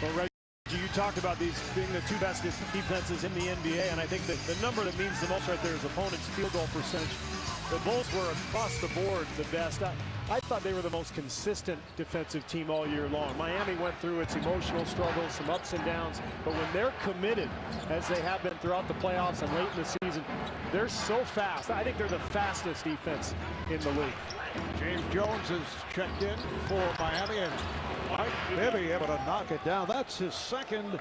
Well, Reggie, you talked about these being the two best defenses in the NBA, and I think that the number that means the most right there is opponent's field goal percentage. The Bulls were across the board the best. I thought they were the most consistent defensive team all year long. Miami went through its emotional struggles, some ups and downs, but when they're committed, as they have been throughout the playoffs and late in the season, they're so fast. I think they're the fastest defense in the league. James Jones is checked in for Miami, and Mike Bibby able to knock it down. That's his second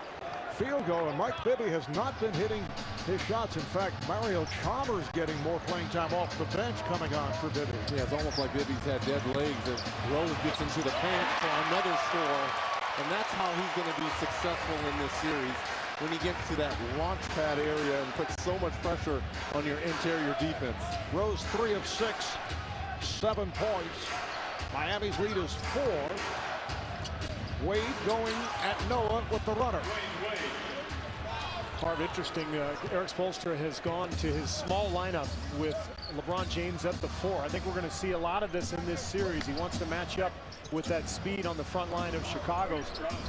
field goal, and Mike Bibby has not been hitting his shots. In fact, Mario Chalmers getting more playing time off the bench coming on for Bibby. Yeah, it's almost like Bibby's had dead legs as Rose gets into the paint for another score, and that's how he's going to be successful in this series, when he gets to that launch pad area and puts so much pressure on your interior defense. Rose 3 of 6, 7 points. Miami's lead is 4. Wade going at Noah with the runner. Part interesting, Eric Spoelstra has gone to his small lineup with LeBron James at the 4. I think we're going to see a lot of this in this series. He wants to match up with that speed on the front line of Chicago's.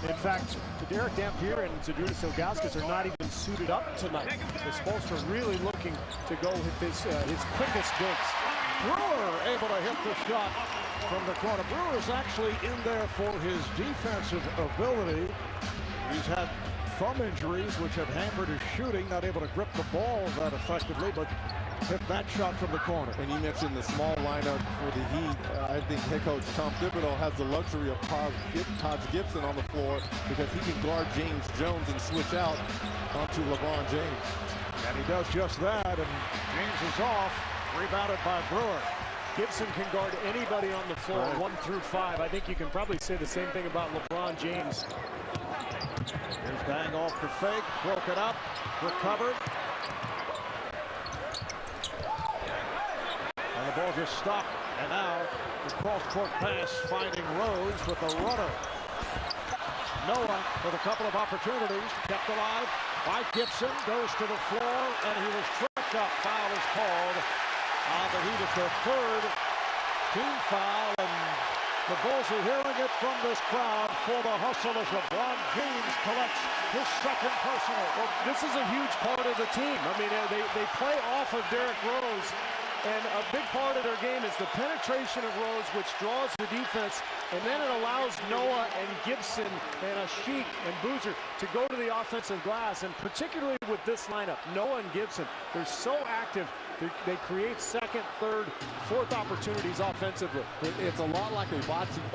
In fact, Derek Dampier and Zydrunas Ilgauskas are not even suited up tonight. Spoelstra really looking to go with his quickest bigs. Brewer able to hit the shot from the corner. Brewer is actually in there for his defensive ability. He's had thumb injuries which have hampered his shooting, not able to grip the ball that effectively, but hit that shot from the corner. And you mentioned the small lineup for the Heat. I think head coach Tom Thibodeau has the luxury of Taj Gibson on the floor because he can guard James Jones and switch out onto LeBron James. And he does just that, and James is off, rebounded by Brewer. Gibson can guard anybody on the floor, 1 through 5. I think you can probably say the same thing about LeBron James. Here's Dang off the fake, broke it up, recovered. And the ball just stopped. And now the cross-court pass finding Rose with a runner. Noah with a couple of opportunities, kept alive by Gibson, goes to the floor, and he was tripped up. Foul is called on the Heat. It's their third team foul, and the Bulls are hearing it from this crowd for the hustle as LeBron James collects his second personal. Well, this is a huge part of the team. I mean, they play off of Derrick Rose, and a big part of their game is the penetration of Rose, which draws the defense, and then it allows Noah and Gibson and Asik and Boozer to go to the offensive glass, and particularly with this lineup, Noah and Gibson, they're so active. They create second, third, fourth opportunities offensively. It's a lot like a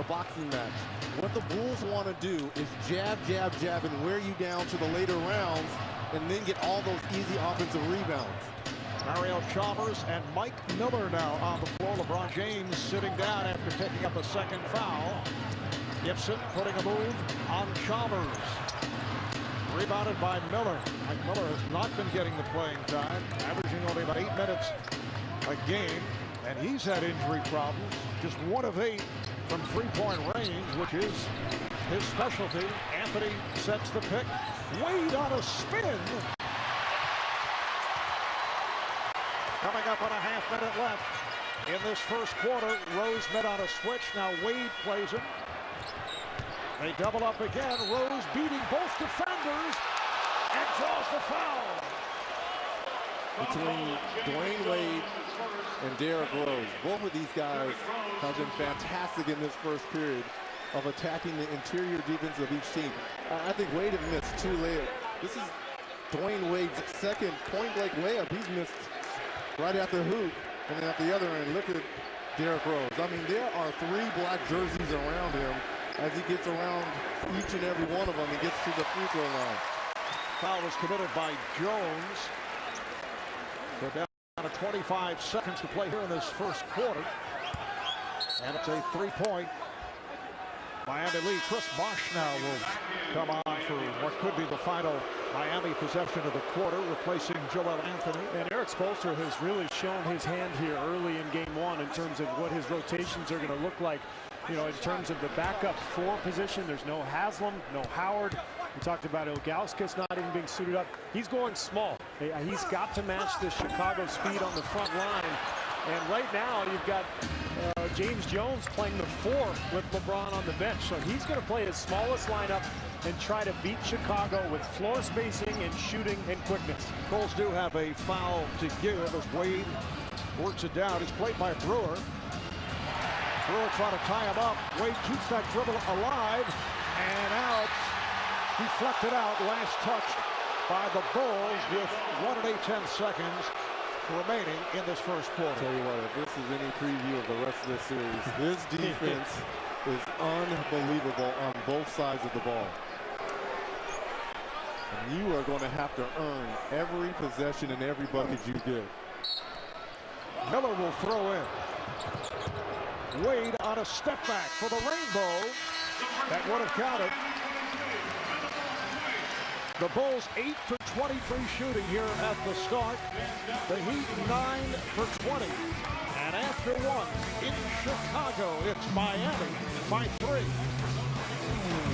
boxing match. What the Bulls want to do is jab, jab, jab, and wear you down to the later rounds, and then get all those easy offensive rebounds. Mario Chalmers and Mike Miller now on the floor. LeBron James sitting down after picking up a second foul. Gibson putting a move on Chalmers. Rebounded by Miller. Mike Miller has not been getting the playing time, averaging only about 8 minutes a game, and he's had injury problems. Just 1 of 8 from three-point range, which is his specialty. Anthony sets the pick. Wade on a spin. Coming up on a half-minute left in this first quarter. Rose met on a switch. Now Wade plays him. They double up again. Rose beating both defenders and draws the foul. Between Dwayne Wade and Derrick Rose, both of these guys have been fantastic in this first period of attacking the interior defense of each team. I think Wade has missed 2 layups. This is Dwayne Wade's second point-blank layup. He's missed right at the hoop, and then at the other end, look at Derrick Rose. I mean, there are 3 black jerseys around him. As he gets around each and every one of them, he gets to the free throw line. Foul was committed by Jones. So down to 25 seconds to play here in this first quarter. And it's a 3-point Miami lead. Chris Bosh now will come on for what could be the final Miami possession of the quarter, replacing Joel Anthony. And Eric Spoelstra has really shown his hand here early in game 1 in terms of what his rotations are going to look like. You know, in terms of the backup 4 position, there's no Haslam, no Howard. We talked about Ilgauskas not even being suited up. He's going small. He's got to match the Chicago speed on the front line. And right now, you've got James Jones playing the 4 with LeBron on the bench. So he's going to play his smallest lineup and try to beat Chicago with floor spacing and shooting and quickness. Bulls do have a foul to give as Wade works it down. It's played by Brewer. Brewer trying to tie him up. Wade keeps that dribble alive and out. Deflected out. Last touch by the Bulls with 1 8 seconds remaining in this first quarter. Tell you what, if this is any preview of the rest of this series, this defense is unbelievable on both sides of the ball. And you are going to have to earn every possession and every bucket you get. Miller will throw in. Wade on a step back for the Rainbow. That would have counted. The Bulls 8 for 23 shooting here at the start. The Heat 9 for 20. And after one in Chicago, it's Miami by 3.